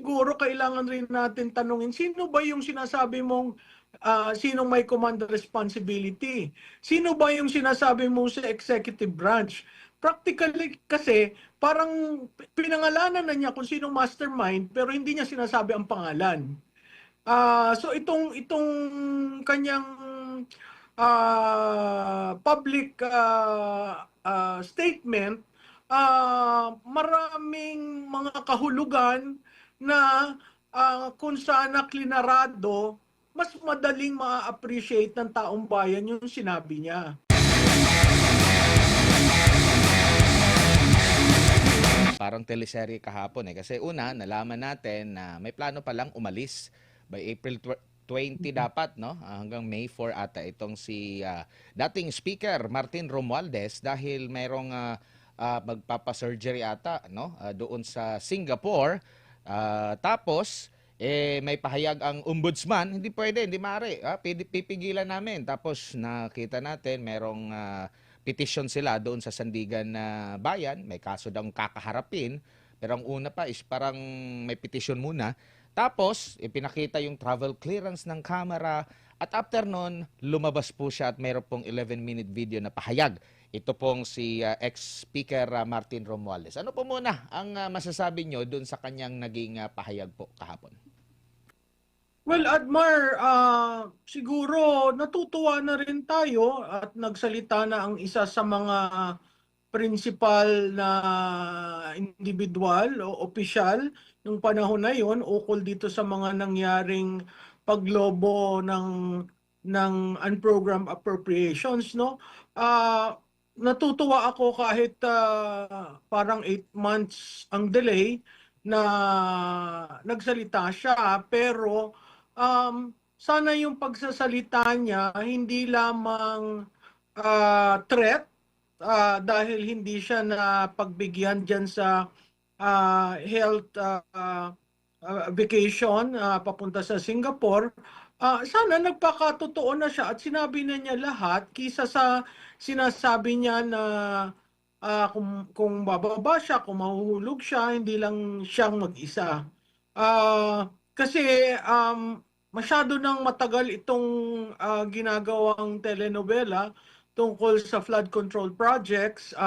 siguro kailangan rin natin tanungin, sino ba yung sinasabi mong sinong may command responsibility? Sino ba yung sinasabi mo sa executive branch? Practically kasi parang pinangalanan na niya kung sinong mastermind pero hindi niya sinasabi ang pangalan. So itong kanyang public statement, maraming mga kahulugan na kung saan naklinarado, mas madaling ma-appreciate ng taong bayan yung sinabi niya. Parang teleserye kahapon kasi una nalaman natin na may plano palang umalis by April 20 dapat, no? Hanggang May 4 ata itong si dating speaker Martin Romualdez dahil mayroong magpapa-surgery ata, no? Doon sa Singapore. Tapos may pahayag ang ombudsman, hindi pwede, hindi maaari, pipigilan namin. Tapos nakita natin merong petition sila doon sa Sandigan na bayan, may kaso daw kakaharapin, pero ang una pa is parang may petition muna. Tapos, ipinakita yung travel clearance ng camera at after nun, lumabas po siya at mayroon pong 11-minute video na pahayag. Ito pong si ex-speaker Martin Romualdez. Ano po muna ang masasabi nyo doon sa kanyang naging pahayag po kahapon? Well, Admar, siguro natutuwa na rin tayo at nagsalita na ang isa sa mga principal na individual o opisyal nung panahon na yon ukol dito sa mga nangyaring paglobo ng unprogrammed appropriations, no? Natutuwa ako kahit parang 8 months ang delay na nagsalita siya, pero sana yung pagsasalita niya hindi lamang threat dahil hindi siya napagbigyan dyan sa health vacation papunta sa Singapore. Sana nagpakatotoo na siya at sinabi na niya lahat kisa sa sinasabi niya na kung bababa siya, kung mahuhulog siya, hindi lang siyang mag-isa. Kasi masyado nang matagal itong ginagawang telenovela tungkol sa flood control projects.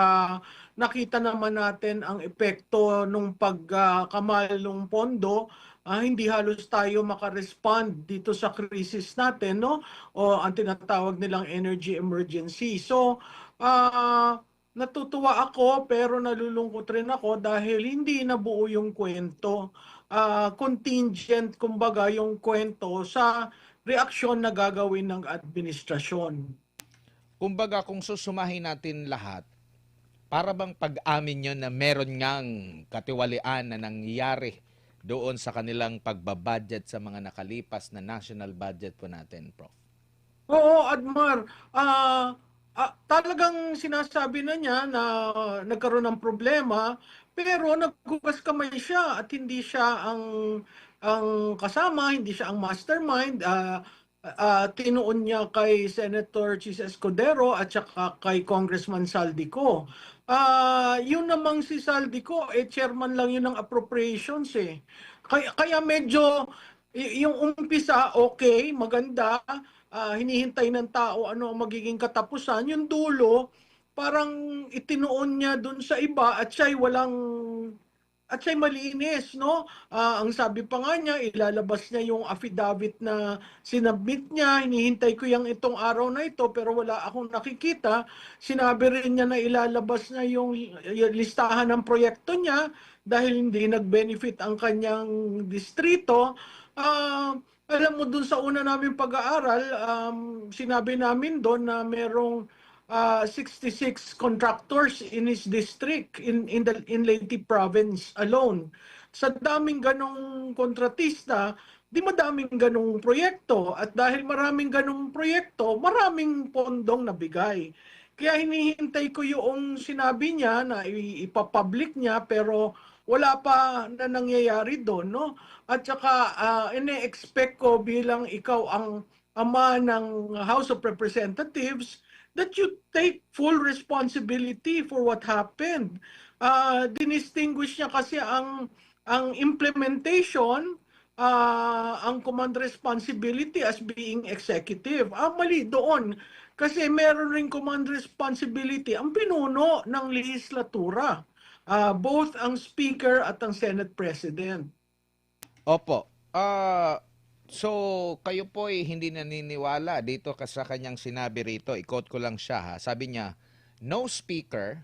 Nakita naman natin ang epekto nung pagkamal ng pondo. Hindi halos tayo makarespond dito sa crisis natin, no? O ang tinatawag nilang energy emergency. So, natutuwa ako pero nalulungkot rin ako dahil hindi nabuo yung kwento. Contingent, kumbaga, yung kwento sa reaksyon na gagawin ng administrasyon. Kumbaga kung susumahin natin lahat, para bang pag-amin nyo na meron ngang katiwalian na nangyari doon sa kanilang pagbabudget sa mga nakalipas na national budget po natin, Prof? Oo, Admar. Talagang sinasabi na niya na nagkaroon ng problema, pero naghugas kamay siya at hindi siya ang kasama, hindi siya ang mastermind. Tinuon niya kay Senator Chis Escudero at saka kay Congressman Saldico. Yun namang si Saldico, chairman lang yun ng appropriations eh. Kaya medyo yung umpisa okay, maganda, hinihintay ng tao ano ang magiging katapusan. Yung dulo, parang itinuon niya dun sa iba at siya'y malinis, no? Ang sabi pa nga niya, ilalabas niya yung affidavit na sinubmit niya. Hinihintay ko yung itong araw na ito pero wala akong nakikita. Sinabi rin niya na ilalabas na yung listahan ng proyekto niya dahil hindi nag-benefit ang kanyang distrito. Alam mo, dun sa una namin pag-aaral, sinabi namin doon na merong 66 contractors in his district in Leyte province alone. Sa daming ganong kontratista, di madaming ganong proyekto at dahil maraming ganong proyekto, maraming pondong nabigay. Kaya hinihintay ko yung sinabi niya na ipapublic niya pero wala pa na nangyayari doon, no? At saka ine-expect ko bilang ikaw ang ama ng House of Representatives that you take full responsibility for what happened. Dinistinguish niya kasi ang ang implementation, ang command responsibility as being executive. Mali doon. Kasi meron ring command responsibility ang pinuno ng lehislatura. Both ang Speaker at ang Senate President. Opo. So kayo po ay hindi naniniwala dito sa kanyang sinabi rito. I-quote ko lang siya ha. Sabi niya, no speaker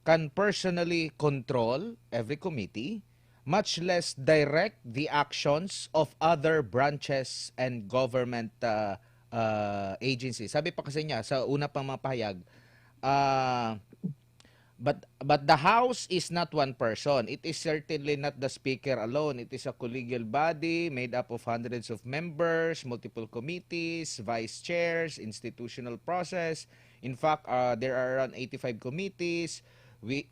can personally control every committee, much less direct the actions of other branches and government agencies. Sabi pa kasi niya sa una pang mapahayag, uh, but the House is not one person. It is certainly not the Speaker alone. It is a collegial body made up of hundreds of members, multiple committees, vice chairs, institutional process. In fact, there are around 85 committees,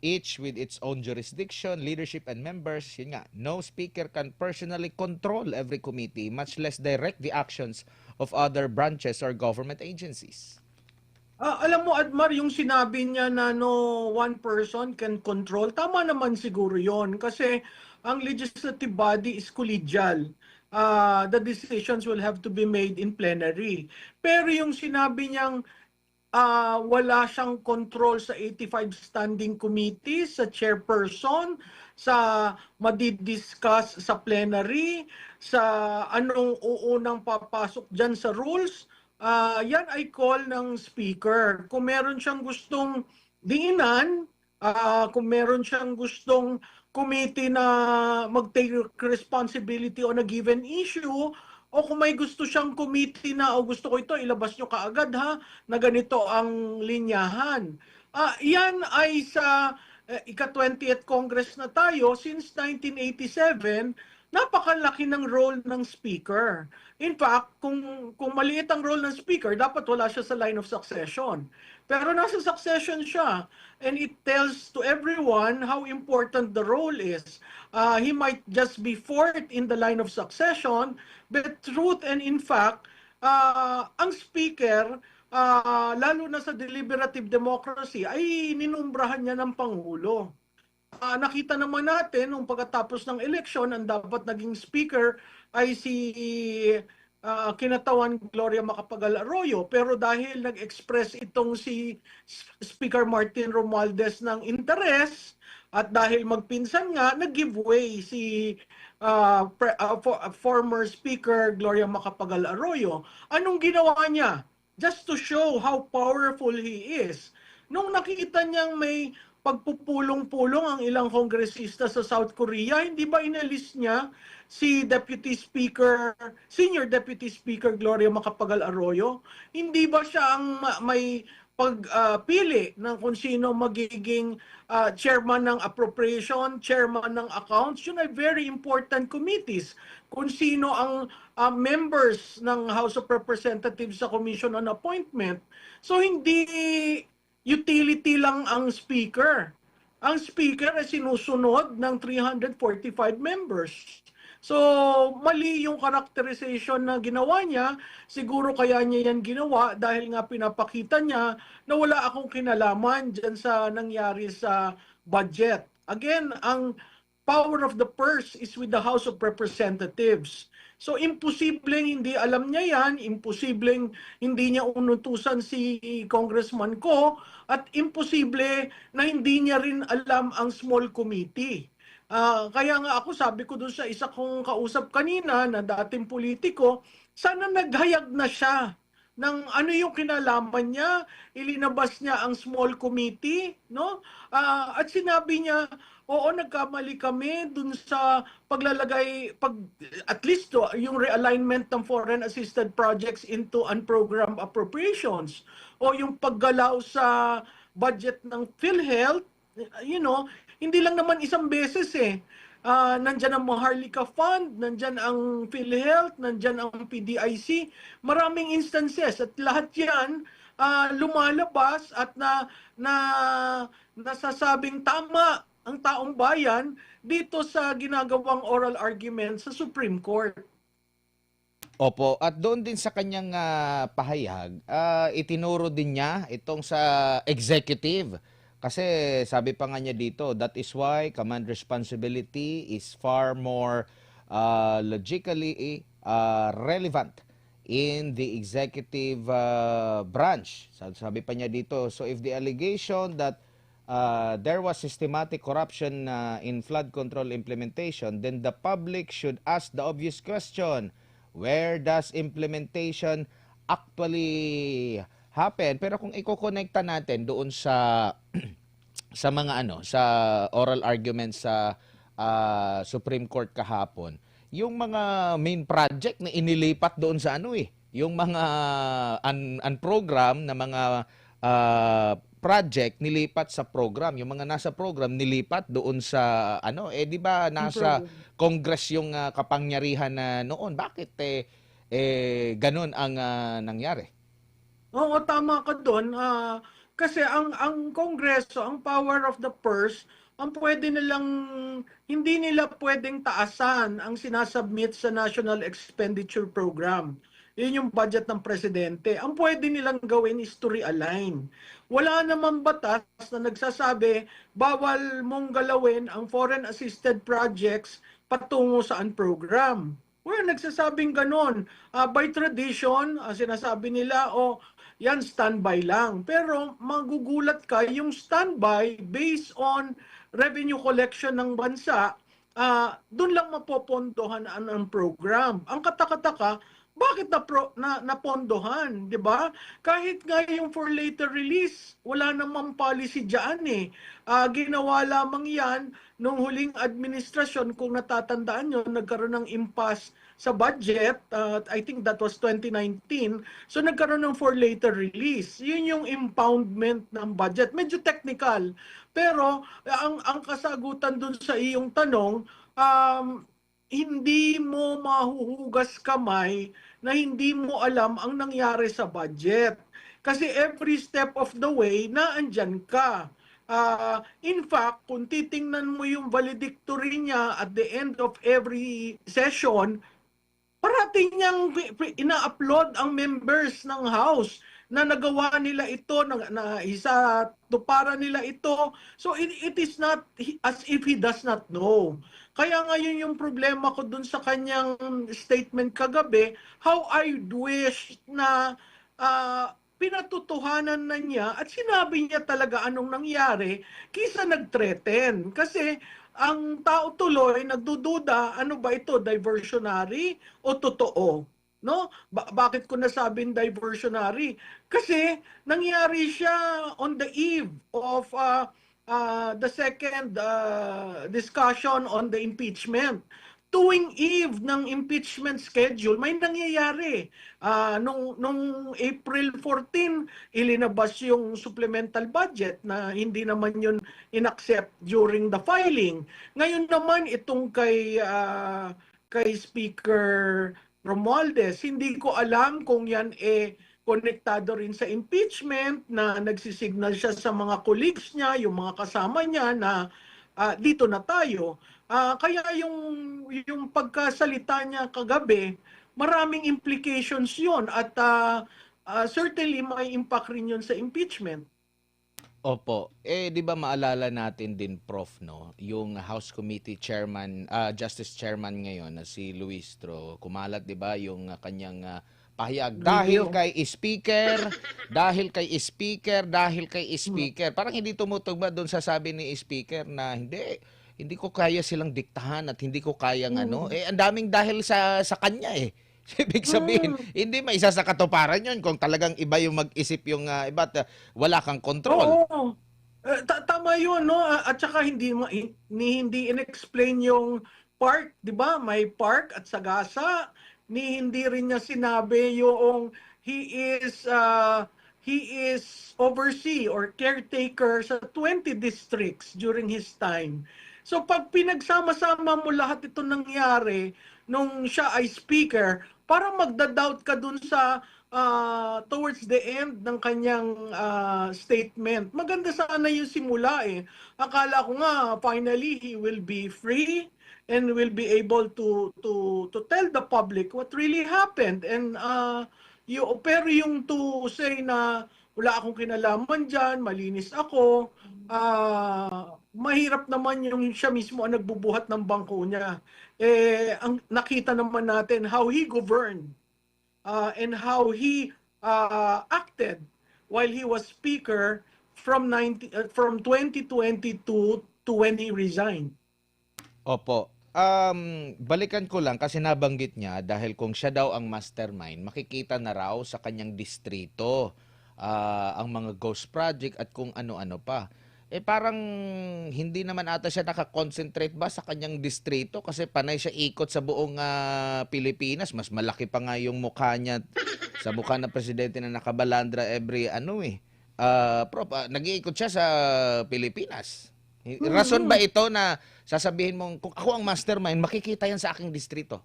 each with its own jurisdiction, leadership, and members. Yun nga, no speaker can personally control every committee, much less direct the actions of other branches or government agencies. Alam mo, Admar, yung sinabi niya na no one person can control, tama naman siguro yon kasi ang legislative body is collegial. The decisions will have to be made in plenary. Pero yung sinabi niyang wala siyang control sa 85 standing committees, sa chairperson, sa madidiscuss sa plenary, sa anong uunang papasok dyan sa rules, yan ay call ng speaker. Kung meron siyang gustong diinan, kung meron siyang gustong committee na mag-take responsibility on a given issue, o kung may gusto siyang committee na, o gusto ko ito, ilabas nyo kaagad ha, na ganito ang linyahan. Yan ay sa ika-20th Congress na tayo, since 1987, napakalaki ng role ng speaker. In fact, kung maliit ang role ng speaker, dapat wala siya sa line of succession. Pero nasa succession siya, and it tells to everyone how important the role is. He might just be fourth in the line of succession, but truth and in fact, ang speaker, lalo na sa deliberative democracy, ay ninumbrahan niya ng Pangulo. Nakita naman natin nung pagkatapos ng eleksyon, ang dapat naging speaker ay si kinatawan Gloria Macapagal Arroyo. Pero dahil nag-express itong si Speaker Martin Romualdez ng interes, at dahil magpinsan nga, nag-give way si former Speaker Gloria Macapagal Arroyo. Anong ginawa niya? Just to show how powerful he is. Nung nakita niyang may pagpupulong-pulong ang ilang kongresista sa South Korea, hindi ba inalis niya si Senior Deputy Speaker Gloria Macapagal Arroyo? Hindi ba siya ang may pagpili ng kung sino magiging chairman ng appropriation, chairman ng accounts? Yun ay very important committees. Kung sino ang members ng House of Representatives sa Commission on Appointment. So hindi utility lang ang speaker. Ang speaker ay sinusunod ng 345 members. So, mali yung characterization na ginawa niya. Siguro kaya niya yan ginawa dahil nga pinapakita niya na wala akong kinalaman dyan sa nangyari sa budget. Again, ang power of the purse is with the House of Representatives. So, imposibleng hindi alam niya yan, imposibleng hindi niya unutusan si Congressman Ko, at imposible na hindi niya rin alam ang small committee. Kaya nga ako sabi ko doon sa isa kong kausap kanina na dating politiko, sana naghayag na siya ng ano yung kinalaman niya, ilinabas niya ang small committee, no? At sinabi niya, oo, nagkamali kami dun sa paglalagay, at least yung realignment ng foreign assisted projects into unprogrammed appropriations, o yung paggalaw sa budget ng PhilHealth, hindi lang naman isang beses eh. Nandyan ang Maharlika Fund, nandyan ang PhilHealth, nandyan ang PDIC. Maraming instances at lahat yan lumalabas at nasasabing tama ang taong bayan dito sa ginagawang oral argument sa Supreme Court. Opo, at doon din sa kanyang pahayag, itinuro din niya itong sa executive Kasi sabi pa nga niya dito, that is why command responsibility is far more logically relevant in the executive branch. Sabi pa niya dito, so if the allegation that there was systematic corruption in flood control implementation, then the public should ask the obvious question, where does implementation actually happen? Pero kung iko-connecta natin doon sa sa mga sa oral arguments sa Supreme Court kahapon, yung mga main project na inilipat doon sa yung mga unprogram na mga project nilipat sa program, yung mga nasa program nilipat doon sa di ba Yung nasa program. Congress yung kapangyarihan na noon. Bakit ganun ang nangyari? Oo, tama ka doon. Kasi ang Kongreso, ang power of the purse, ang pwede nilang, hindi nila pwedeng taasan ang sinasubmit sa National Expenditure Program. Yun yung budget ng presidente. Ang pwede nilang gawin is to realign. Wala namang batas na nagsasabi, bawal mong galawin ang foreign assisted projects patungo sa program. Well, nagsasabing ganon. By tradition, sinasabi nila, yan standby lang. Pero magugulat ka, yung standby based on revenue collection ng bansa, doon lang mapopondohan ang program. Ang katakataka, bakit napondohan, 'di ba? Kahit nga yung for later release, wala namang policy diyan eh. Ginawa lamang 'yan nung huling administrasyon, kung natatandaan nyo, nagkaroon ng impasse sa budget. I think that was 2019. So nagkaroon ng for later release. Yun yung impoundment ng budget. Medyo technical. Pero ang kasagutan dun sa iyong tanong, hindi mo mahuhugas kamay na hindi mo alam ang nangyari sa budget. Kasi every step of the way, naandyan ka. In fact, kung titingnan mo yung valedictory niya at the end of every session, parating niyang ina-upload ang members ng House na nagawa nila ito, na isa tuparan nila ito. So it is not as if he does not know. Kaya ngayon yung problema ko dun sa kanyang statement kagabi, how I wish na pinatutuhanan na niya at sinabi niya talaga anong nangyari kaysa nag-threaten. Kasi ang tao tuloy nagdududa, ano ba ito, diversionary o totoo? No? Bakit ko nasabing diversionary? Kasi nangyari siya on the eve of the second discussion on the impeachment. Tuwing eve ng impeachment schedule, may nangyayari. Nung April 14, ilinabas yung supplemental budget na hindi naman yun inaccept during the filing. Ngayon naman itong kay Speaker Romualdez, hindi ko alam kung yan konektado rin sa impeachment, na nagsisignal siya sa mga colleagues niya, yung mga kasama niya na dito na tayo. Kaya yung pagkasalita niya kagabi, maraming implications yun at certainly may impact rin yun sa impeachment. Opo. Di ba maalala natin din, Prof, no? Yung House Committee Chairman, Justice Chairman ngayon na si Luistro, kumalat, di ba, yung kanyang pahayag. Dahil kay Speaker, dahil kay Speaker, dahil kay Speaker. Parang hindi tumutugma doon sa sabi ni Speaker na hindi ko kaya silang diktahan at hindi ko kayang ang daming dahil sa kanya eh. Ibig sabihin, hindi maisa sa katuparan yun kung talagang iba yung mag-isip yung iba at wala kang control. Oo. Tama yun, no? At saka hindi in-explain yung park, di ba? May park at sagasa. Hindi rin niya sinabi yung he is oversee or caretaker sa 20 districts during his time. So pag pinagsama-sama mo lahat ito nangyari nung siya ay speaker, para magda-doubt ka dun sa towards the end ng kanyang statement. Maganda sana yung simula eh. Akala ko nga finally he will be free and will be able to tell the public what really happened. And pero yung to say na wala akong kinalaman diyan, malinis ako. Mahirap naman yung siya mismo ang nagbubuhat ng bangko niya. Ang nakita naman natin how he governed and how he acted while he was speaker from 2022 to when he resigned. Opo. Balikan ko lang kasi nabanggit niya dahil kung siya daw ang mastermind, makikita na raw sa kanyang distrito ang mga ghost project at kung ano-ano pa. Parang hindi naman ata siya nakakonsentrate ba sa kanyang distrito kasi panay siya ikot sa buong Pilipinas. Mas malaki pa nga yung mukha niya sa mukha ng presidente na nakabalandra every nag-iikot siya sa Pilipinas. Rason ba Mm-hmm. ito na sasabihin mong kung ako ang mastermind, makikita yan sa aking distrito?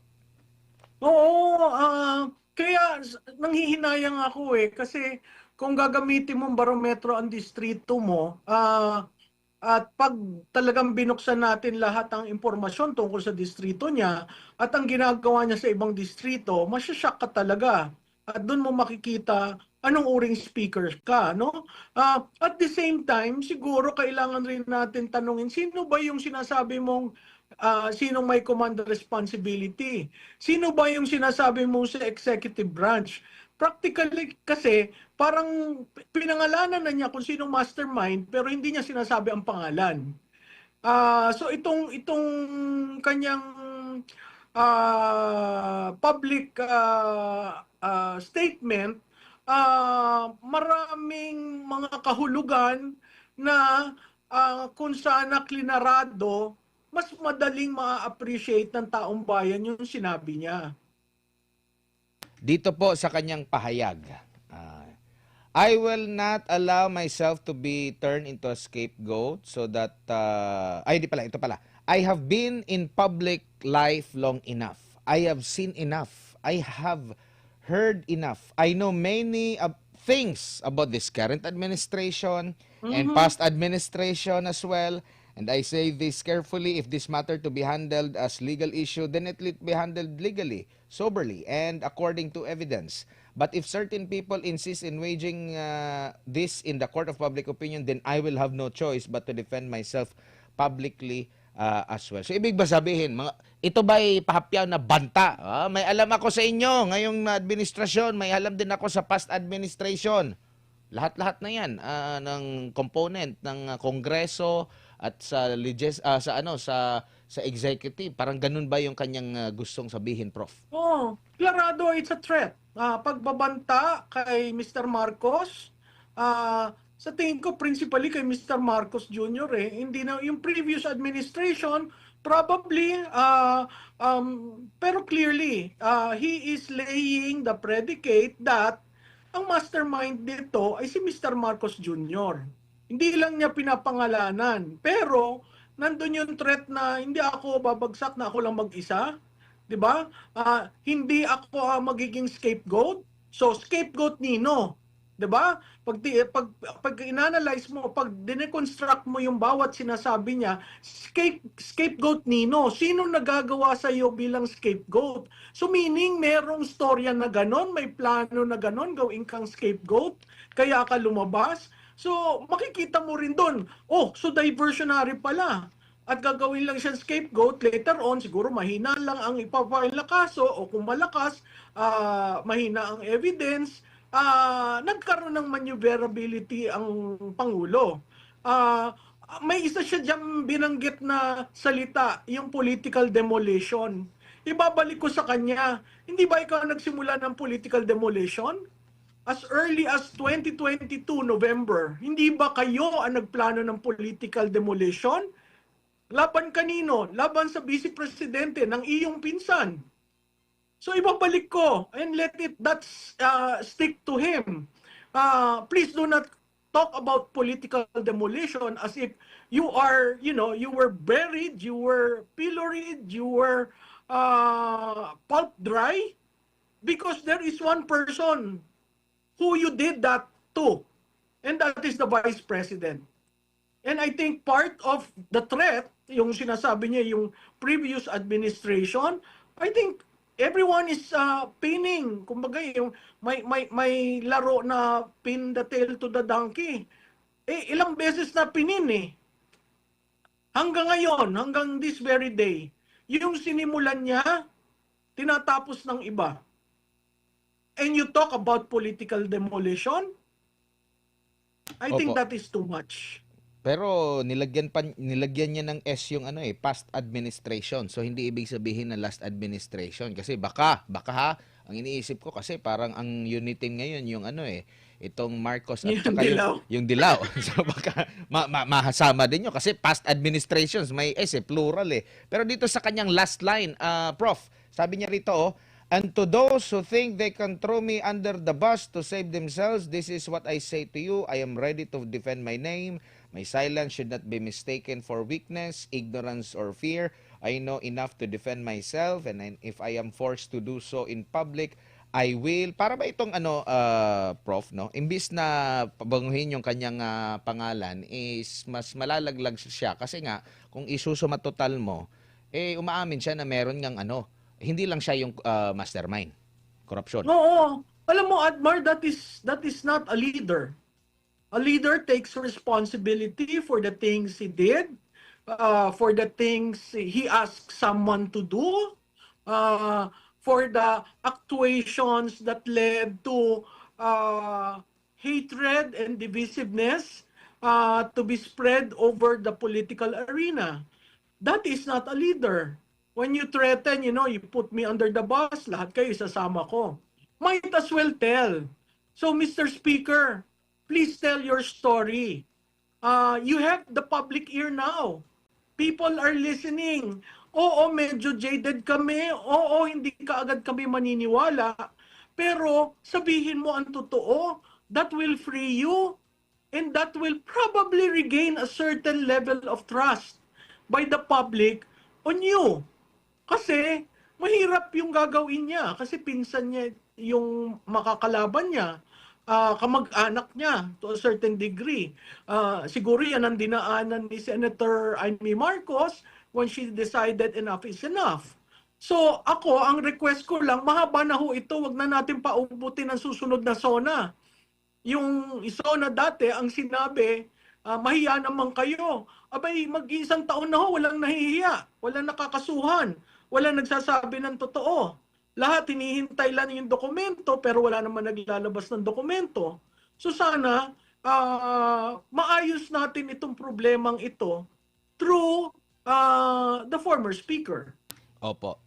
Oo, kaya nanghihinayang ako kasi kung gagamitin mong barometro ang distrito mo, at pag talagang binuksan natin lahat ng impormasyon tungkol sa distrito niya at ang ginagawa niya sa ibang distrito, masyashock ka talaga. At doon mo makikita anong uring speaker ka, no? At the same time, siguro kailangan rin natin tanungin, sino ba yung sinasabi mong sinong may command responsibility? Sino ba yung sinasabi mo sa executive branch? Practically kasi parang pinangalanan na niya kung sinong mastermind pero hindi niya sinasabi ang pangalan. So itong kanyang public statement, maraming mga kahulugan na kung saan klinarado, mas madaling ma-appreciate ng taong bayan yung sinabi niya. Dito po sa kanyang pahayag, I will not allow myself to be turned into a scapegoat so that, di pala, ito pala. I have been in public life long enough. I have seen enough. I have heard enough. I know many things about this current administration and Mhm. past administration as well. And I say this carefully, if this matter to be handled as legal issue, then it will be handled legally, soberly, and according to evidence. But if certain people insist in waging this in the court of public opinion, then I will have no choice but to defend myself publicly as well. So ibig ba sabihin, ito ba'y pahapyaw na banta? May alam ako sa inyo ngayong administrasyon, may alam din ako sa past administration. Lahat-lahat na 'yan ng component ng Kongreso at sa executive. Parang ganun ba yung kanyang gustong sabihin, Prof? Klarado it's a threat. Pagbabanta kay Mr. Marcos, sa tingin ko principally kay Mr. Marcos Jr. Hindi na yung previous administration probably pero clearly he is laying the predicate that ang mastermind dito ay si Mr. Marcos Jr. Hindi lang niya pinapangalanan pero nandun yung threat na hindi ako babagsak na ako lang mag-isa. 'Di ba? Hindi ako magiging scapegoat. So scapegoat nino, 'di ba? Pag inanalyze mo, pag dineconstruct mo yung bawat sinasabi niya, scapegoat nino. Sino nagagawa sa iyo bilang scapegoat? So meaning merong storya na ganon, may plano na ganon, gawin kang scapegoat, kaya ka lumabas. So makikita mo rin doon, so diversionary pala at gagawin lang siyang scapegoat, later on, siguro mahina lang ang ipafile na kaso o kung malakas, mahina ang evidence, nagkaroon ng maneuverability ang Pangulo. May isa siya diyang binanggit na salita, yung political demolition. Ibabalik ko sa kanya, hindi ba ikaw nagsimula ng political demolition? As early as 2022 November, hindi ba kayo ang nagplano ng political demolition? Laban kanino? Laban sa vice presidente ng iyong pinsan. So ibabalik ko and that's stick to him. Please do not talk about political demolition as if you were buried, you were pilloried, you were pulp dry because there is one person who you did that to, and that is the vice president. And I think part of the threat, yung sinasabi niya, yung previous administration, I think everyone is pinning. Kumbaga, yung may laro na pin the tail to the donkey. Ilang beses na pinin eh. Hanggang ngayon, hanggang this very day, yung sinimulan niya, tinatapos ng iba. And you talk about political demolition? I think Opo. that is too much. Pero nilagyan niya ng S yung past administration. So hindi ibig sabihin na last administration kasi baka ha, ang iniisip ko kasi parang ang unitin ngayon yung itong Marcos at Yung saka dilaw. yung Dilaw. So baka mahasama din yun kasi past administrations may S plural eh. Pero dito sa kanyang last line, Prof, sabi niya rito and to those who think they can throw me under the bus to save themselves, this is what I say to you. I am ready to defend my name. My silence should not be mistaken for weakness, ignorance, or fear. I know enough to defend myself, and if I am forced to do so in public, I will. Para ba itong Prof, no? Imbis na pabanguhin yung kanyang pangalan, is mas malalaglag siya. Kasi nga, kung isusuma total mo, umaamin siya na meron ngang hindi lang siya yung mastermind. Korupsyon. Oo. Alam mo, Admar, that is not a leader. A leader takes responsibility for the things he did, for the things he asked someone to do, for the actuations that led to hatred and divisiveness to be spread over the political arena. That is not a leader. When you threaten, you put me under the bus, lahat kayo isasama ko. Might as well tell. So, Mr. Speaker, please tell your story. You have the public ear now. People are listening. Oo, medyo jaded kami. Oo, hindi kaagad kami maniniwala. Pero sabihin mo ang totoo. That will free you. And that will probably regain a certain level of trust by the public on you. Kasi mahirap yung gagawin niya. Kasi pinsan niya yung makakalaban niya. Kamag-anak niya to a certain degree. Siguro yan ang dinaanan ni Senator Amy Marcos when she decided enough is enough. So ako, ang request ko lang, mahaba na ho ito, wag na natin paubutin ang susunod na SONA. Yung SONA dati, ang sinabi, mahiya naman kayo. Abay, mag-isang taon na ho, walang nahihiya, walang nakakasuhan, walang nagsasabi ng totoo. Lahat hinihintay lang yung dokumento pero wala naman naglalabas ng dokumento. So sana maayos natin itong problemang ito through the former speaker. Opo.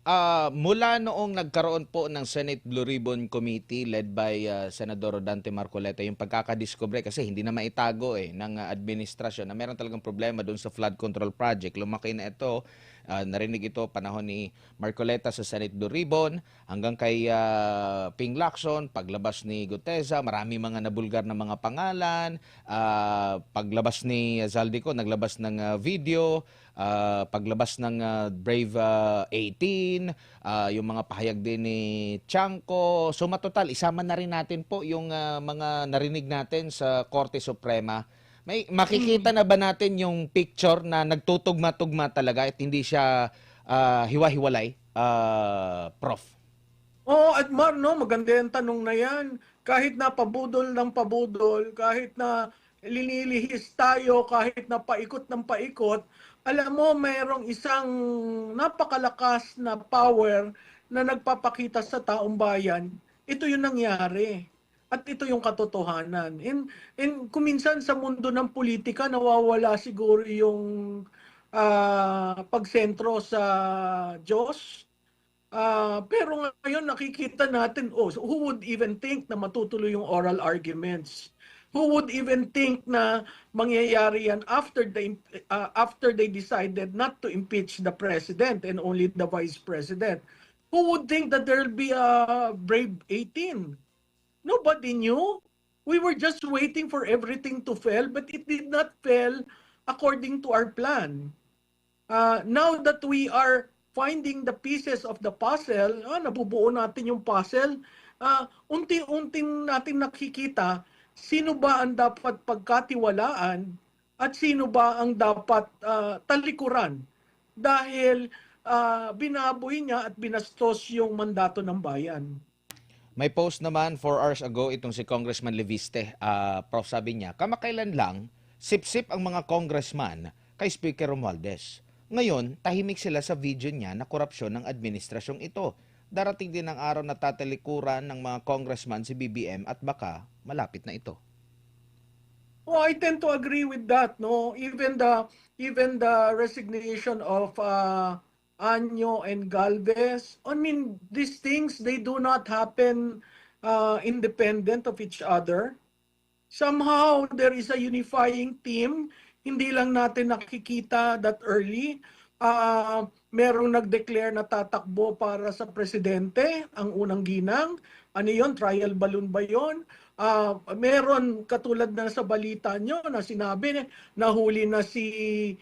Mula noong nagkaroon po ng Senate Blue Ribbon Committee led by Senador Dante Marcoleta, yung pagkakadiscover kasi hindi na maitago ng administrasyon na meron talagang problema doon sa flood control project. Lumaki na ito. Narinig ito panahon ni Marcoleta sa Senate Blue Ribbon hanggang kay Ping Lacson, paglabas ni Guteza, marami mga nabulgar na mga pangalan, paglabas ni Zaldico, naglabas ng video, paglabas ng Brave 18, yung mga pahayag din ni Chanco. So matotal, isama na rin natin po yung mga narinig natin sa Korte Suprema. May makikita na ba natin yung picture na nagtutugma-tugma talaga at hindi siya hiwa-hiwalay, Prof? Oo, Admar, no, maganda yung tanong na yan. Kahit na pabudol ng pabudol, kahit na linilihis tayo, kahit na paikot ng paikot, alam mo, mayroong isang napakalakas na power na nagpapakita sa taong bayan. Ito yung nangyari. At ito yung katotohanan. And kuminsan sa mundo ng politika, nawawala siguro yung pagsentro sa Diyos. Pero ngayon nakikita natin, so who would even think na matutuloy yung oral arguments? Who would even think na mangyayari yan after they decided not to impeach the president and only the vice president? Who would think that there will be a Brave 18? Nobody knew. We were just waiting for everything to fail, but it did not fail according to our plan. Now that we are finding the pieces of the puzzle, nabubuo natin yung puzzle, unti-unting natin nakikita sino ba ang dapat pagkatiwalaan at sino ba ang dapat talikuran. Dahil binaboy niya at binastos yung mandato ng bayan. May post naman 4 hours ago itong si Congressman Leviste. Prof, sabi niya, kamakailan lang, sip-sip ang mga congressman kay Speaker Romualdez. Ngayon, tahimik sila sa video niya na korupsyon ng administrasyong ito. Darating din ang araw na tatalikuran ng mga congressman si BBM at baka malapit na ito. Oh, I tend to agree with that. No, even the resignation of Anyo and Galvez. I mean, these things they do not happen independent of each other. Somehow there is a unifying team. Hindi lang natin nakikita that early. Merong nag-declare na tatakbo para sa presidente, ang unang ginang. Ano yon? Trial balloon ba yon? Meron katulad na sa balita nyo na sinabi nahuli na si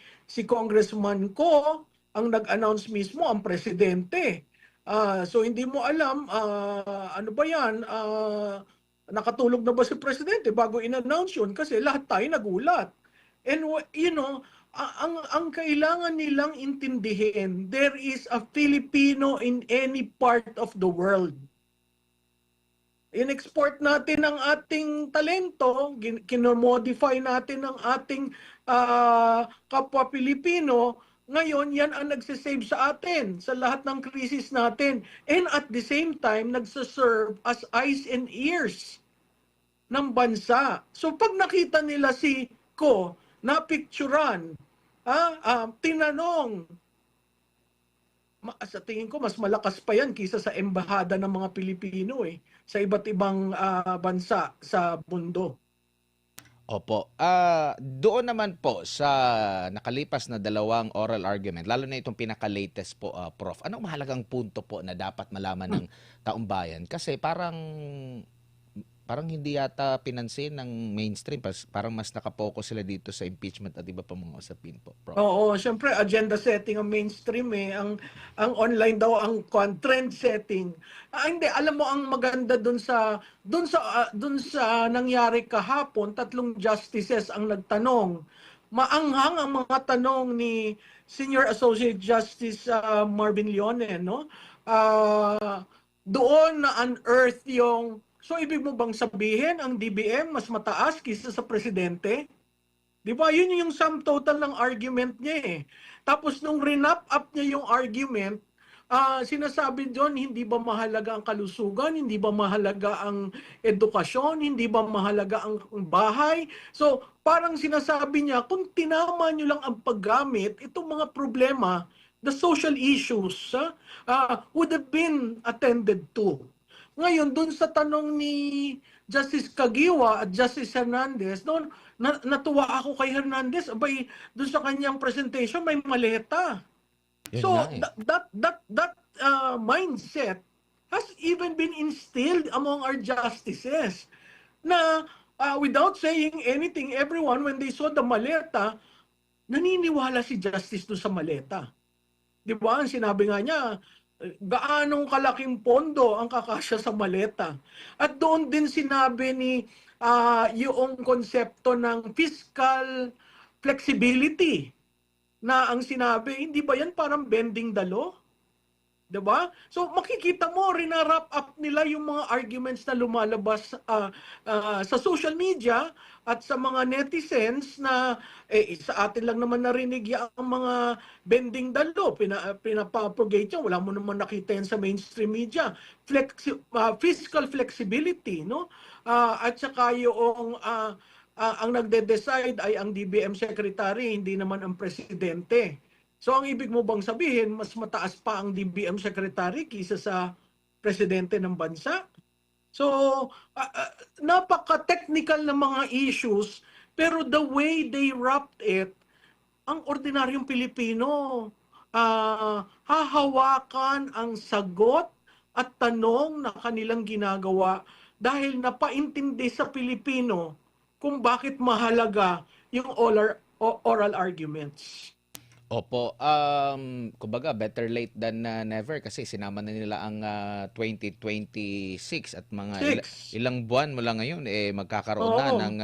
Congressman Ko, ang nag-announce mismo ang presidente. So hindi mo alam ano ba yan, nakatulog na ba si presidente bago in-announce yun kasi lahat tayo nagulat. And you know, ang kailangan nilang intindihin, there is a Filipino in any part of the world. In-export natin ang ating talento, kinomodify natin ang ating kapwa Pilipino. Ngayon, yan ang nagsisave sa atin, sa lahat ng krisis natin. And at the same time, nagsaserve as eyes and ears ng bansa. So pag nakita nila si Ko, napicturan, tinanong, sa tingin ko mas malakas pa yan kaysa sa embahada ng mga Pilipino sa iba't ibang bansa sa mundo. Opo. Doon naman po sa nakalipas na 2 oral argument, lalo na itong pinaka-latest po, Prof. Anong mahalagang punto po na dapat malaman ng taong bayan? Kasi parang hindi yata pinansin ng mainstream. Parang mas nakapokus sila dito sa impeachment at iba pa mga usapin po, Prof. Oo, syempre agenda setting ang mainstream ang online daw ang trend setting. Hindi, alam mo ang maganda dun sa nangyari kahapon, 3 justices ang nagtanong. Maanghang ang mga tanong ni Senior Associate Justice Marvin Leone, no? Doon na unearth yung. So ibig mo bang sabihin ang DBM mas mataas kaysa sa presidente? Di ba? Yun yung sum total ng argument niya . Tapos nung rinap up niya yung argument, sinasabi doon, hindi ba mahalaga ang kalusugan? Hindi ba mahalaga ang edukasyon? Hindi ba mahalaga ang bahay? So parang sinasabi niya, kung tinama niyo lang ang paggamit, itong mga problema, the social issues would have been attended to. Ngayon, dun sa tanong ni Justice Caguioa at Justice Hernandez, noon natuwa ako kay Hernandez, abay, dun sa kanyang presentation may maleta. Yun So nga that mindset has even been instilled among our justices na without saying anything, everyone when they saw the maleta, naniniwala si Justice doon sa maleta. Di ba? Ang sinabi nga niya, gaanong kalaking pondo ang kakasya sa maleta. At doon din sinabi ni yung konsepto ng fiscal flexibility na ang sinabi, hindi ba yan parang bending the law? Diba? So makikita mo, rinarap up nila yung mga arguments na lumalabas sa social media at sa mga netizens na sa atin lang naman narinig yung mga bending the law. Pinapropagate yan. Wala mo naman nakita yan sa mainstream media. Fiscal flexibility, no? At saka yung ang nagde-decide ay ang DBM secretary, hindi naman ang presidente. So ang ibig mo bang sabihin, mas mataas pa ang DBM secretary kaysa sa presidente ng bansa? So napaka-technical na mga issues, pero the way they wrapped it, ang ordinaryong Pilipino hahawakan ang sagot at tanong na kanilang ginagawa dahil napaintindi sa Pilipino kung bakit mahalaga yung oral arguments. Opo, kumbaga better late than never kasi sinama na nila ang 2026 at mga 6. ilang buwan mula ngayon magkakaroon na Oo. ng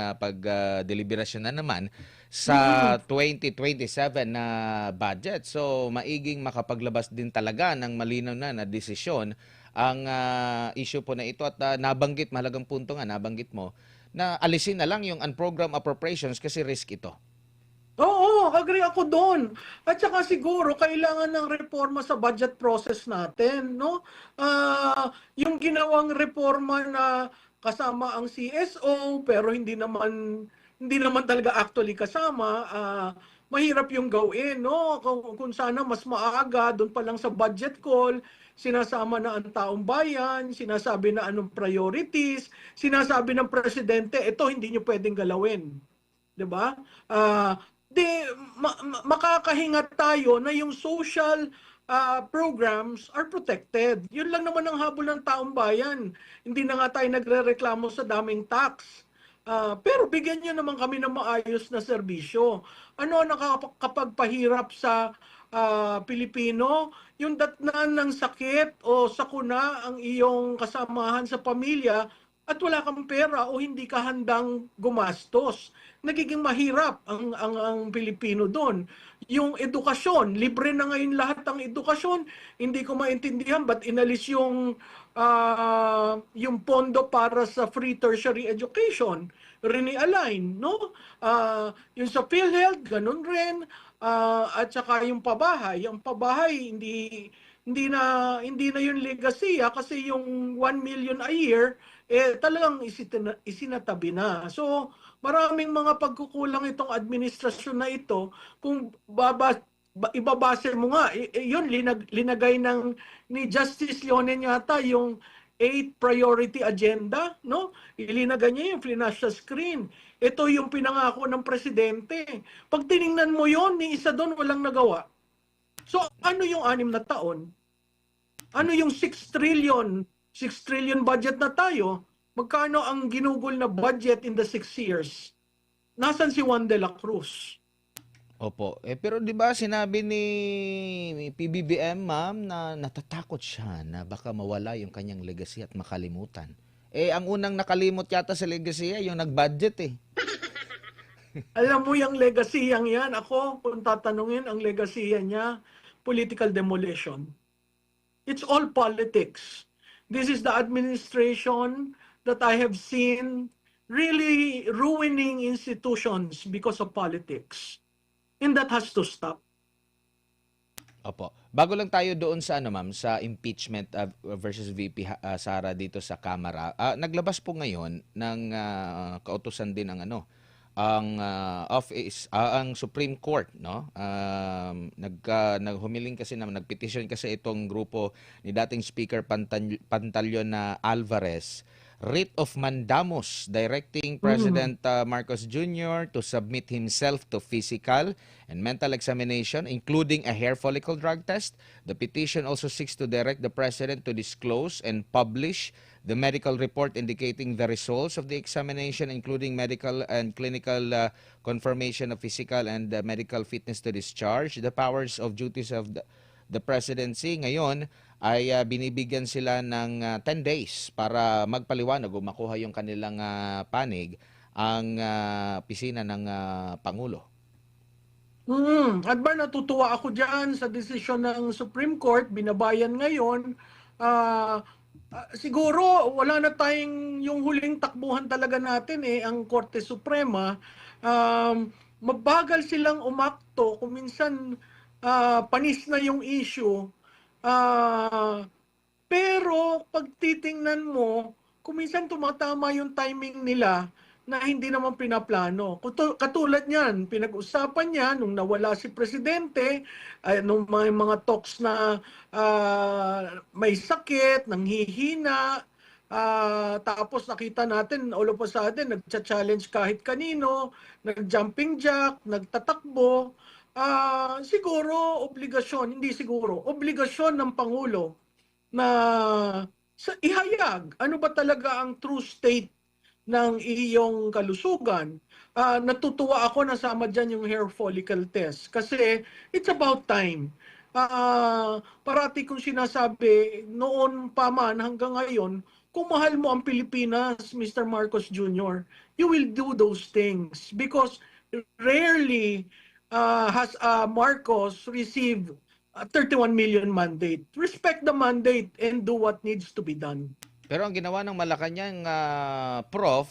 deliberasyon na naman sa Mm. 2027 na budget. So maiging makapaglabas din talaga ng malinaw na desisyon ang issue po na ito at nabanggit, mahalagang punto nga nabanggit mo na alisin na lang yung unprogrammed appropriations kasi risk ito. Oo, agree ako doon. At saka siguro kailangan ng reforma sa budget process natin, no? Yung ginawang reforma na kasama ang CSO pero hindi naman talaga actually kasama, mahirap yung gawin, no? Kung sana mas maaga doon pa lang sa budget call, sinasama na ang taong bayan, sinasabi na anong priorities, sinasabi ng presidente, ito hindi niyo pwedeng galawin. 'Di ba? Ah, di makakahinga tayo na yung social programs are protected. Yun lang naman ang habol ng taong bayan. Hindi na nga tayo nagrereklamo sa daming tax. Pero bigyan niyo naman kami ng maayos na serbisyo. Ano ang nakakapagpahirap sa Pilipino? Yung datnan ng sakit o sakuna ang iyong kasamahan sa pamilya at wala kang pera o hindi ka handang gumastos, nagiging mahirap ang Pilipino doon. Yung edukasyon, libre na ngayon lahat ng edukasyon. Hindi ko maintindihan ba't inalis yung pondo para sa free tertiary education. Rene-align, no? Yung sa PhilHealth, ganun rin. At saka yung pabahay. Yung pabahay, hindi na yung legacy kasi yung 1 million a year talagang isinatabi na. So, maraming mga pagkukulang itong administrasyon na ito kung ibabase mo nga yun linagay ni Justice Leonen yata yung 8 priority agenda, no? Ilinagay niya yung financial screen. Ito yung pinangako ng presidente. Pag tiningnan mo yon, ni isa doon walang nagawa. So ano yung 6 na taon? Ano yung 6 trillion budget na tayo? Magkano ang ginugol na budget in the 6 years? Nasaan si Juan de la Cruz? Opo. Pero 'di ba sinabi ni PBBM, ma'am, na natatakot siya na baka mawala yung kanyang legacy at makalimutan. Ang unang nakalimot yata sa legacy yung nag-budget eh. Alam mo yung legacy yan, ako, kung tatanungin ang legacy niya, political demolition. It's all politics. This is the administration that I have seen really ruining institutions because of politics. And that has to stop. Opo. Bago lang tayo doon sa ano ma'am, sa impeachment versus VP Sara dito sa Kamara. Naglabas po ngayon ng kautusan din ng ano, ang office ang Supreme Court, no? Naghumiling kasi na nagpetition kasi itong grupo ni dating Speaker Pantaleon na Alvarez, writ of mandamus directing President Marcos Jr. to submit himself to physical and mental examination, including a hair follicle drug test. The petition also seeks to direct the President to disclose and publish the medical report indicating the results of the examination, including medical and clinical confirmation of physical and medical fitness to discharge the powers of duties of the presidency. Ngayon ay binibigyan sila ng 10 days para magpaliwanag o makuha yung kanilang panig ang opisina ng Pangulo. At ba natutuwa ako diyan sa desisyon ng Supreme Court, binabayan ngayon. Siguro wala na tayong yung huling takbuhan talaga natin ang Korte Suprema. Mabagal silang umakto, kung minsan panis na yung issue. Pero pag titingnan mo, kung minsan tumatama yung timing nila na hindi naman pinaplano. Katulad niyan, pinag-usapan niya nung nawala si Presidente, nung mga talks na may sakit, nanghihina, tapos nakita natin, all of a sudden, nagcha-challenge kahit kanino, nag-jumping jack, nagtatakbo. Siguro, obligasyon ng Pangulo na ihayag ano ba talaga ang true state ng iyong kalusugan. Natutuwa ako na sama diyan yung hair follicle test kasi it's about time. Parati kong sinasabi noon pa man hanggang ngayon, kung mahal mo ang Pilipinas, Mr. Marcos Jr., you will do those things because rarely has Marcos received a 31 million mandate. Respect the mandate and do what needs to be done. Pero ang ginawa ng Malacanang, Prof,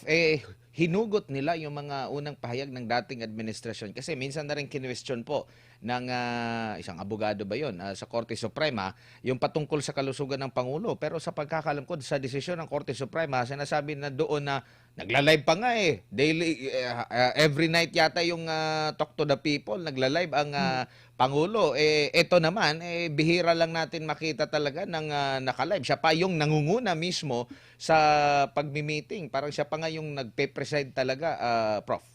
hinugot nila yung mga unang pahayag ng dating administrasyon. Kasi minsan na rin kinwestiyon po ng isang abogado ba yun, sa Korte Suprema, yung patungkol sa kalusugan ng Pangulo. Pero sa pagkakalam ko, sa desisyon ng Korte Suprema, sinasabi na doon na nagla-live pa nga daily, every night yata yung Talk to the People, nagla-live ang Pangulo. Ito naman, bihira lang natin makita talaga ng naka-live. Siya pa yung nangunguna mismo sa pagmi-meeting. Parang siya pa nga yung nagpe-preside talaga, Prof.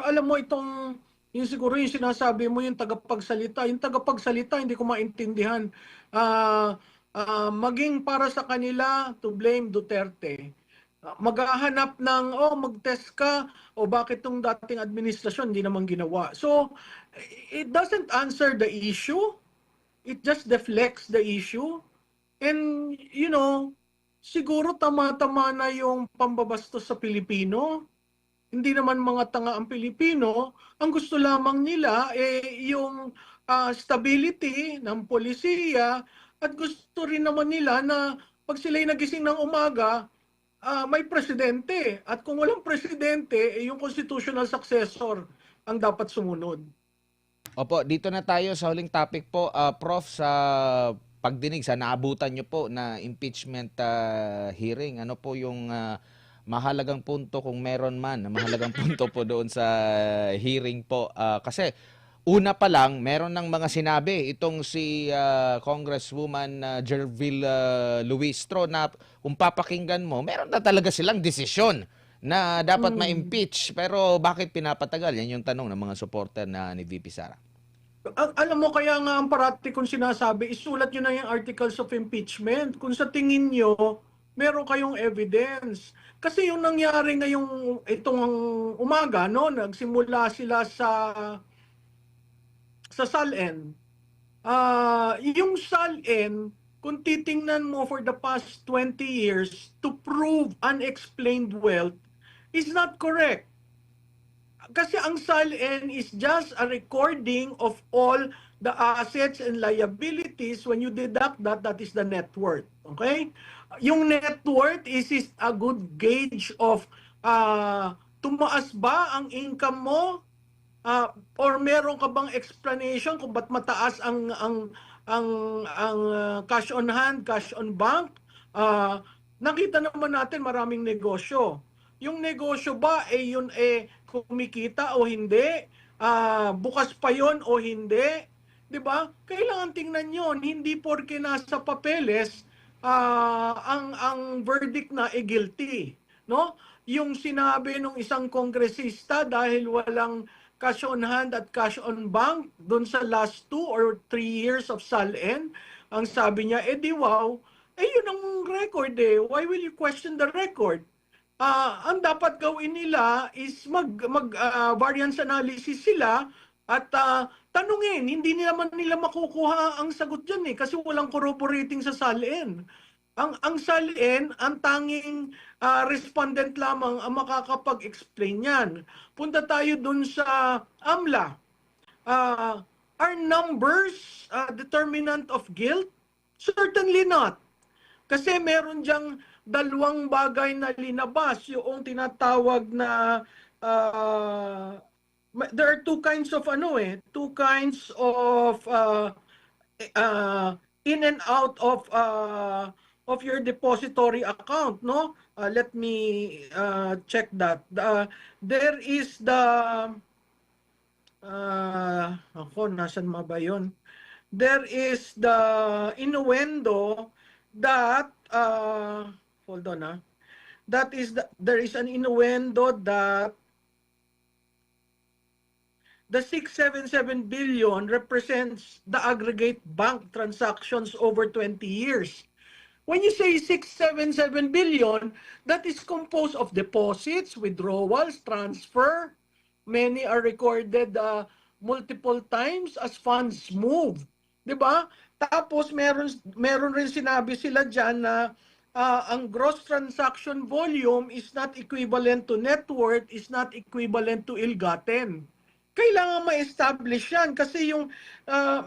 Alam mo itong, yung siguro yung sinasabi mo yung tagapagsalita. Yung tagapagsalita, hindi ko maintindihan. Maging para sa kanila, to blame Duterte. Maghahanap ng, mag-test ka, o bakit tong dating administrasyon hindi naman ginawa. So, it doesn't answer the issue. It just deflects the issue. And, siguro tama-tama na yung pambabastos sa Pilipino. Hindi naman mga tanga ang Pilipino. Ang gusto lamang nila yung stability ng polisiya at gusto rin naman nila na pag sila'y nagising ng umaga, may presidente. At kung walang presidente, yung constitutional successor ang dapat sumunod. Opo, dito na tayo sa huling topic po, Prof, sa pagdinig sa naabutan nyo po na impeachment hearing. Ano po yung mahalagang punto kung meron man, mahalagang punto po doon sa hearing po? Kasi una pa lang, meron ng mga sinabi itong si Congresswoman Jervil Luistro na kung papakinggan mo, meron na talaga silang desisyon na dapat ma-impeach. Pero bakit pinapatagal? Yan yung tanong ng mga supporter na ni VP Sara. Alam mo, kaya nga ang parati kong sinasabi, isulat nyo na yung articles of impeachment. Kung sa tingin nyo, meron kayong evidence. Kasi yung nangyari ngayong itong umaga, no, nagsimula sila sa SALN. Yung SALN, kung titingnan mo for the past 20 years, to prove unexplained wealth is not correct. Kasi ang SALN is just a recording of all the assets and liabilities. When you deduct that, that is the net worth. Okay? Yung net worth is a good gauge of tumaas ba ang income mo, or meron ka bang explanation kung ba't mataas ang cash on hand, cash on bank. Nakita naman natin maraming negosyo. Yung negosyo ba yun kumikita o hindi? Bukas pa yon o hindi? 'Di ba? Kailangan tingnan yon, hindi porke nasa papeles ang verdict na guilty, no? Yung sinabi ng isang kongresista dahil walang cash on hand at cash on bank doon sa last 2 or 3 years of SALN, ang sabi niya, di wow, yun ang record Why will you question the record? Ang dapat gawin nila is variance analysis sila at tanungin, hindi naman nila makukuha ang sagot dyan kasi walang corroborating sa SALN. Ang SALN, ang tanging respondent lamang ang makakapag-explain yan. Punta tayo dun sa AMLA. Are numbers determinant of guilt? Certainly not. Kasi meron diyang dalawang bagay na linabas, yung tinatawag na there are two kinds of in and out of your depository account, no? Let me check that. There is the nasan ba yun? There is the innuendo that hold on there is an innuendo that the 677 billion represents the aggregate bank transactions over 20 years. When you say 677 billion, that is composed of deposits, withdrawals, transfer. Many are recorded multiple times as funds move. 'Di ba? Tapos meron rin sinabi sila diyan na ang gross transaction volume is not equivalent to net worth, is not equivalent to ill-gotten. Kailangan ma-establish yan kasi yung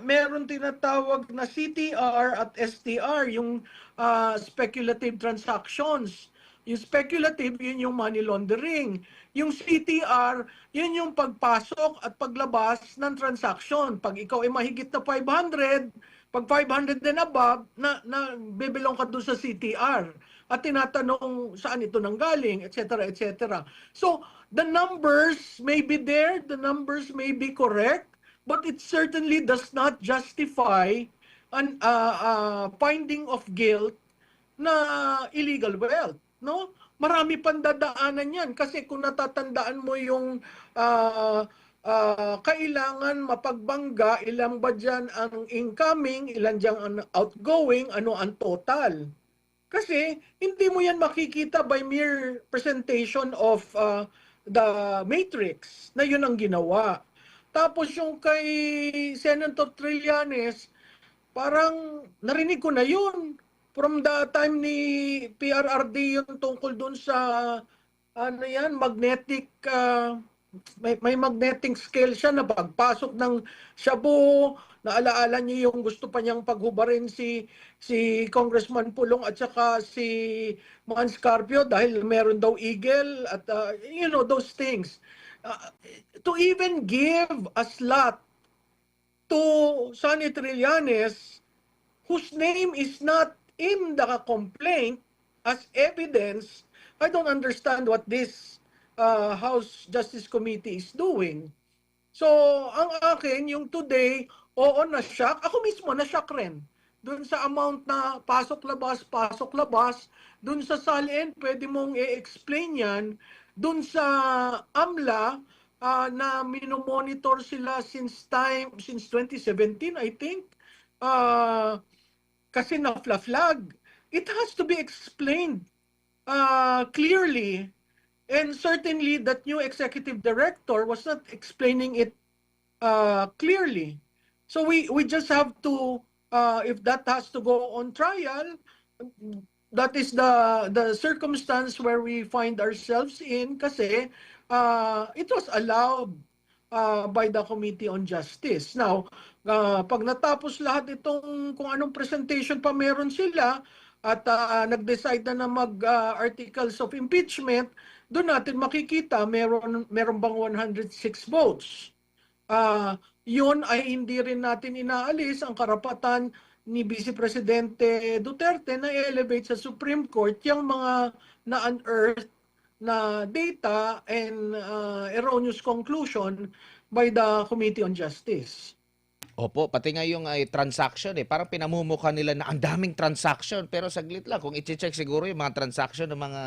meron tinatawag na CTR at STR, yung speculative transactions. Yung speculative, yun yung money laundering. Yung CTR, yun yung pagpasok at paglabas ng transaction. Pag ikaw ay mahigit na 500, pag 500 and above, na bebelong ka doon sa CTR. At tinatanong saan ito nanggaling, etc., etc. So, the numbers may be there, the numbers may be correct, but it certainly does not justify an finding of guilt na illegal wealth, no? Marami pang dadaanan 'yan kasi kung natatandaan mo yung kailangan mapagbangga, ilan ba diyan ang incoming, ilan diyan ang outgoing, ano ang total. Kasi hindi mo yan makikita by mere presentation of the matrix na yun ang ginawa. Tapos yung kay Senator Trillanes, parang narinig ko na yun. From the time ni PRRD yung tungkol dun sa ano yan, magnetic may magnetic scale siya na pagpasok ng Shabu, naalaala niyo yung gusto pa niyang paghubarin si Congressman Pulong at saka si Mans Carpio dahil meron daw eagle at you know those things. To even give a slot to Sonny Trillanes whose name is not in the complaint as evidence, I don't understand what this House Justice Committee is doing. So, ang akin, yung today, oo, na-shock. Ako mismo, na-shock rin. Doon sa amount na pasok-labas, doon sa SALN, pwede mong i-explain yan. Doon sa AMLA, na minomonitor sila since 2017, I think, kasi na-flag. It has to be explained clearly. And certainly that new executive director was not explaining it clearly. So we just have to, if that has to go on trial, that is the circumstance where we find ourselves in kasi it was allowed by the Committee on Justice. Now, pag natapos lahat itong kung anong presentation pa meron sila at nag-decide na mag-articles of impeachment, doon natin makikita meron bang 106 votes. Yun ay hindi rin natin inaalis ang karapatan ni Vice Presidente Duterte na i-elevate sa Supreme Court yung mga na-unearthed na data and erroneous conclusion by the Committee on Justice. Opo, pati nga yung transaction parang pinamumukha nila na ang daming transaction pero saglit lang kung i-check siguro yung mga transaction ng mga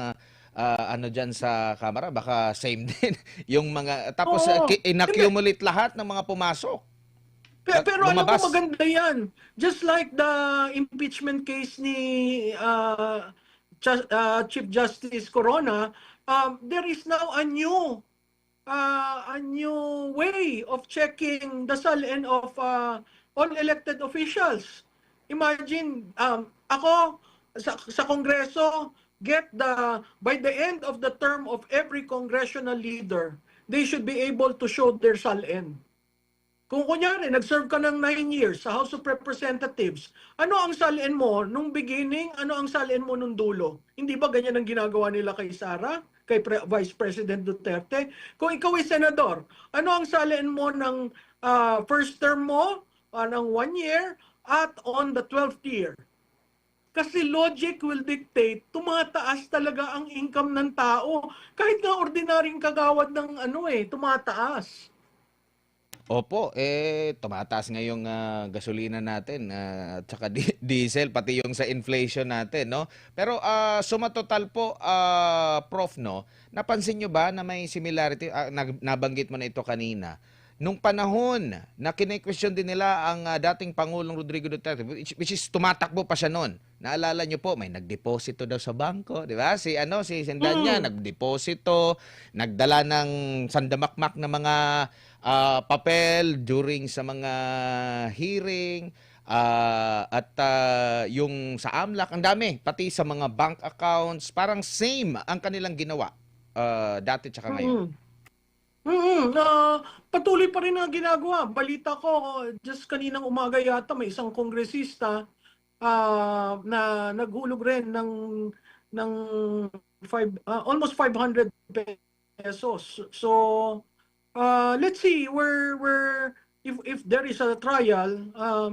ano dyan sa kamera, baka same din yung mga tapos in-accumulate lahat ng mga pumasok. Pero alam mo Lumabas. maganda yan. Just like the impeachment case ni Chief Justice Corona, there is now a new way of checking the SALN of all elected officials. Imagine, ako sa Kongreso, by the end of the term of every congressional leader, they should be able to show their SALN. Kung kunyari, nag-serve ka ng 9 years sa House of Representatives, ano ang SALN mo nung beginning, ano ang SALN mo nung dulo? Hindi ba ganyan ang ginagawa nila kay Sara, kay Vice President Duterte? Kung ikaw ay senador, ano ang SALN mo ng first term mo, ng 1 year, at on the 12th year? Kasi logic will dictate, tumataas talaga ang income ng tao. Kahit nga ordinaryong kagawad ng tumataas. Opo, tumataas nga yung gasolina natin at saka diesel, pati yung sa inflation natin, no? Pero sumatotal po, Prof, no? Napansin nyo ba na may similarity, nabanggit mo na ito kanina, nung panahon na kine-question din nila ang dating Pangulong Rodrigo Duterte, which is tumatakbo pa siya noon. Naalala niyo po, may nagdeposito daw sa bangko, di ba? Si Sendanya Mm. nagdeposito, nagdala ng sandamakmak na mga papel during sa mga hearing, yung sa AMLAC, ang dami, pati sa mga bank accounts, parang same ang kanilang ginawa dati tsaka ngayon. Mm. Patuloy pa rin ang ginagawa. Balita ko, just kaninang umaga yata, may isang kongresista na naghulog rin ng almost 500 pesos. So, let's see where if there is a trial,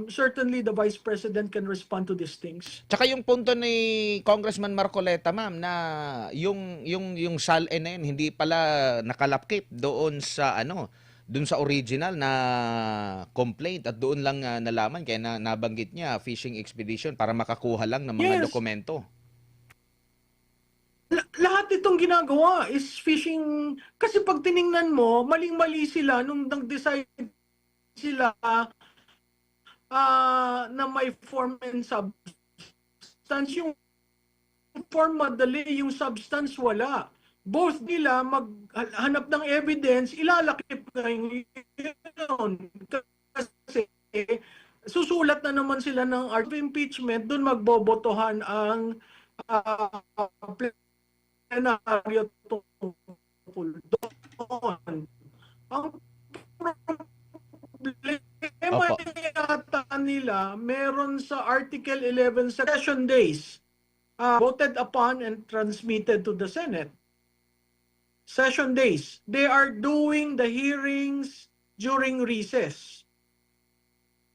certainly the Vice President can respond to these things. Tsaka yung punto ni Congressman Marcoleta, ma'am, na yung SALE na yun, hindi pala nakalapkip doon sa doon sa original na complaint at doon lang nalaman kaya nabanggit niya fishing expedition para makakuha lang ng mga Yes. dokumento. Lahat itong ginagawa is fishing. Kasi pag tiningnan mo, maling-mali sila nung nag-decide sila na may form and substance. Yung form madali, yung substance wala. Both nila maghanap ng evidence, ilalakip na yun. Kasi susulat na naman sila ng articles of impeachment, doon magbobotohan ang plenaryo tungkol doon. Ang problema Opo. yata nila, meron sa Article 11 session days voted upon and transmitted to the Senate. Session days. They are doing the hearings during recess.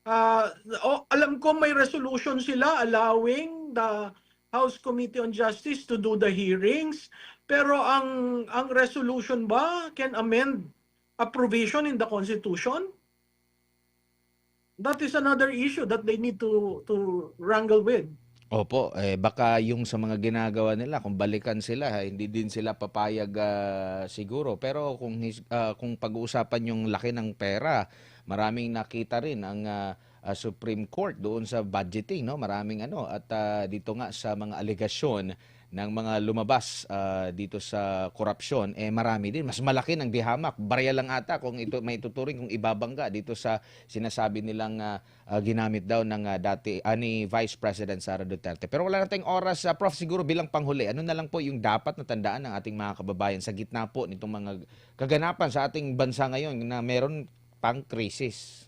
Alam ko may resolution sila allowing the House Committee on Justice to do the hearings, pero ang resolution ba can amend a provision in the Constitution? That is another issue that they need to wrangle with. Opo, baka yung sa mga ginagawa nila, kung balikan sila, hindi din sila papayag siguro. Pero kung pag-uusapan yung laki ng pera, maraming nakita rin ang Supreme Court doon sa budgeting, no? Maraming at dito nga sa mga alegasyon ng mga lumabas dito sa korupsyon, marami din. Mas malaki ng dihamak. Barya lang ata kung ito may tuturing kung ibabangga dito sa sinasabi nilang ginamit daw ng dati ni Vice President Sara Duterte. Pero wala na tayong oras, Prof, siguro bilang panghuli. Ano na lang po yung dapat na tandaan ng ating mga kababayan sa gitna po nitong mga kaganapan sa ating bansa ngayon na meron pang krisis?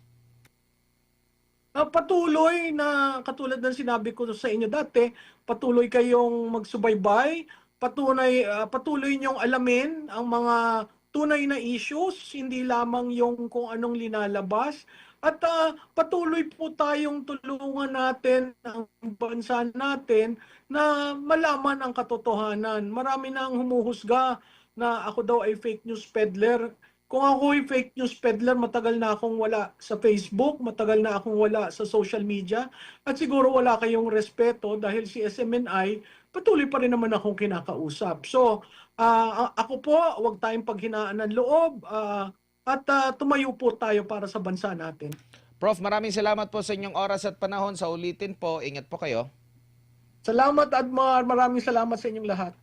Patuloy na katulad ng sinabi ko sa inyo dati, patuloy kayong magsubaybay, patuloy niyong alamin ang mga tunay na issues, hindi lamang yung kung anong linalabas. At patuloy po tayong tulungan natin ang bansa natin na malaman ang katotohanan. Marami na ang humuhusga na ako daw ay fake news peddler. Kung ako ay fake news peddler, matagal na akong wala sa Facebook, matagal na akong wala sa social media, at siguro wala kayong respeto dahil si SMNI, patuloy pa rin naman akong kinakausap. So, ako po, huwag tayong paghinaan ng loob at tumayo po tayo para sa bansa natin. Prof, maraming salamat po sa inyong oras at panahon. Sa ulitin po, ingat po kayo. Salamat, Admar. Maraming salamat sa inyong lahat.